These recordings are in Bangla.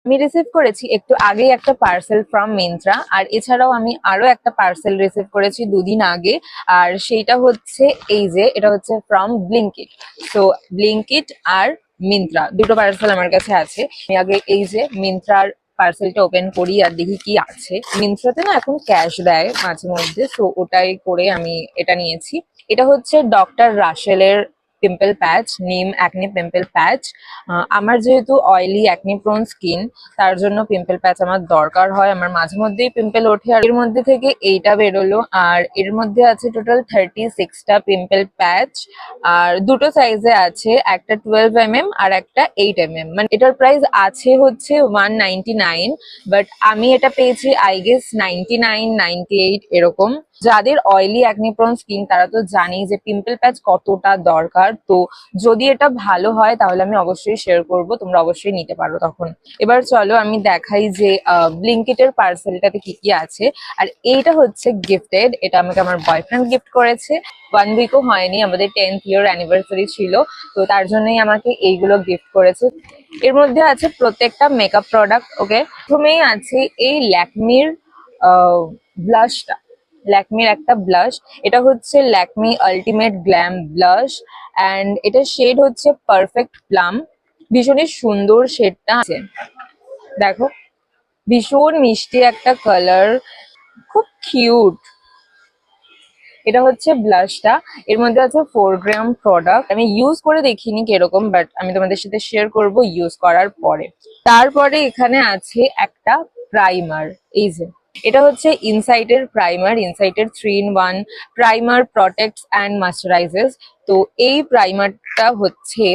আমি রিসিভ করেছি একটু আগেই একটা পার্সেল ফ্রম মিন্ত্রা, আর এছাড়াও আমি আরো একটা পার্সেল রিসিভ করেছি দুদিন আগে। আর সেইটা হচ্ছে এই যে, এটা হচ্ছে ফ্রম ব্লিঙ্কিট। সো ব্লিঙ্কিট আর মিন্ত্রা দুটো পার্সেল আমার কাছে আছে। আমি আগে এই যে মিন্ত্রার পার্সেলটা ওপেন করি আর দেখি কি আছে। মিন্ত্রাতে না এখন ক্যাশ দেয় মাঝে মধ্যে, সো ওটাই করে আমি এটা নিয়েছি। এটা হচ্ছে ডক্টর রাসেলের পিম্পল প্যাচ, নিম অ্যাকনে পিম্পল প্যাচ। আমার যেহেতু অয়েলি অ্যাকনে প্রোন স্কিন, তার জন্য পিম্পল প্যাচ আমার দরকার হয়। আমার মাঝে মধ্যেই পিম্পল ওঠে, আর এর মধ্যে থেকে এইটা বেরোলো। আর এর মধ্যে আছে টোটাল 36টা পিম্পল প্যাচ, আর দুটো সাইজে আছে, একটা 12 mm আর একটা 8 mm। মানে এটার প্রাইস আছে হচ্ছে 199, বাট আমি এটা পেয়েছি আই গেস 99, 98 এরকম। যাদের অয়েলি অ্যাকনে প্রোন স্কিন তারা তো জানি যে পিম্পল প্যাচ কতটা দরকার। তো যদি এটা ভালো হয় তাহলে আমি অবশ্যই শেয়ার করব, তোমরা অবশ্যই নিতে পারো তখন। এবার চলো আমি দেখাই যে ব্লিঙ্কিটের পার্সেলটাতে কি কি আছে। আর এইটা হচ্ছে গিফটেড, এটা আমাকে আমার বয়ফ্রেন্ড গিফট করেছে। 1 উইকও হয়নি, আমাদের 10th ইয়ার অ্যানিভার্সারি ছিল, তো তার জন্যই আমাকে এইগুলো গিফট করেছে। এর মধ্যে আছে প্রত্যেকটা মেকআপ প্রোডাক্ট। ওকে, প্রথমেই আছে এই ল্যাকমির ব্লাশটা, ল্যাকমির একটা ব্লাশ। এটা হচ্ছে Lakme ultimate glam blush, and এটার শেড হচ্ছে পারফেক্ট প্লাম। ভীষণই সুন্দর শেডটা আছে, দেখো ভীষণ মিষ্টি একটা কালার, খুব কিউট। এটা হচ্ছে ব্লাশটা, এর মধ্যে আছে 4 গ্রাম প্রোডাক্ট। আমি ইউজ করে দেখিনি কিরকম, বাট আমি তোমাদের সাথে শেয়ার করব ইউজ করার পরে। তারপরে এখানে আছে একটা প্রাইমার, এই যে এটা হচ্ছে ইনসাইটের প্রাইমার, ইনসাইটের 3 in 1 প্রাইমার প্রটেক্টস অ্যান্ড ময়শ্চারাইজেস। তো এই প্রাইমারটা হচ্ছে,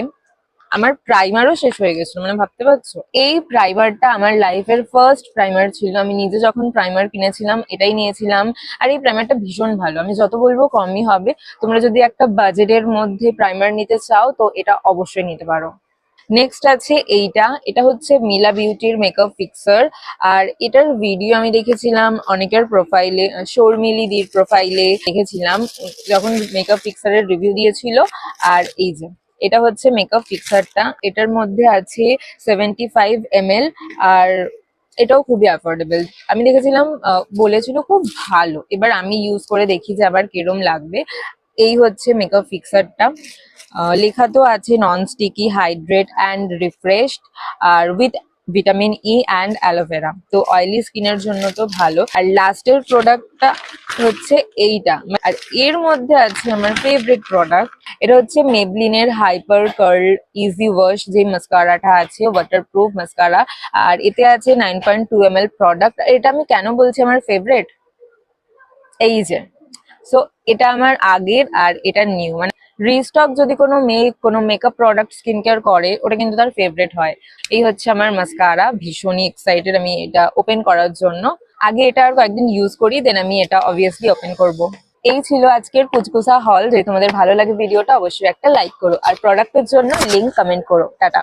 আমার প্রাইমারও শেষ হয়ে গেছিল, মানে ভাবতে পারছো। এই প্রাইমারটা আমার লাইফের ফার্স্ট প্রাইমার ছিল। আমি নিজে যখন প্রাইমার কিনেছিলাম এটাই নিয়েছিলাম। আর এই প্রাইমারটা ভীষণ ভালো, আমি যত বলবো কমই হবে। তোমরা যদি একটা বাজেটের মধ্যে প্রাইমার নিতে চাও তো এটা অবশ্যই নিতে পারো। নেক্সট আছে এইটা, এটা হচ্ছে মিলা বিউটির মেকআপ ফিক্সার। আর এটার ভিডিও আমি দেখেছিলাম অনেকের প্রোফাইলে, শর্মিলিদির প্রোফাইলে দেখেছিলাম যখন মেকআপ ফিক্সারের রিভিউ দিয়েছিল। আর এই যে এটা হচ্ছে মেকআপ ফিক্সারটা, এটার মধ্যে আছে 75 ml, আর এটাও খুবই অ্যাফোর্ডেবল। আমি দেখেছিলাম বলেছিল খুব ভালো, এবার আমি ইউজ করে দেখি যে আবার কিরম লাগবে। এই হচ্ছে মেকআপ ফিক্সারটা, লেখা তো আছে non sticky, hydrate and refreshed, আর with vitamin E and aloe vera. তো অয়েলি স্কিনের জন্য তো ভালো। আর লাস্টের প্রোডাক্টটা হচ্ছে এইটা, আর এর মধ্যে আছে আমার ফেভারিট প্রোডাক্ট। এটা হচ্ছে মেবলিনের হাইপার কার্ল ইজি ওয়াশ, যে মাস্কারাটা আছে ওয়াটারপ্রুফ মাস্কারা। আর এতে আছে 9.2 ml প্রোডাক্ট। এটা আমি কেন বলছি আমার ফেভারিট, এই যে সো এটা আমার আগের আর এটা নিউ, মানে রিস্টক যদি কোনো মেয়ে কোনো মেকআপ প্রোডাক্ট স্কিন কেয়ার করে ওটা কিন্তু তার ফেভারিট হয়। এই হচ্ছে আমার মাস্কারা, ভীষণই এক্সাইটেড আমি এটা ওপেন করার জন্য। আগে এটা আর কয়েকদিন ইউজ করি, দেন আমি এটা অবভিয়াসলি ওপেন করব। এই ছিল আজকের কুচকুচা হল। যদি তোমাদের ভালো লাগে ভিডিওটা অবশ্যই একটা লাইক করো, আর প্রোডাক্টের জন্য লিঙ্ক কমেন্ট করো। টাটা।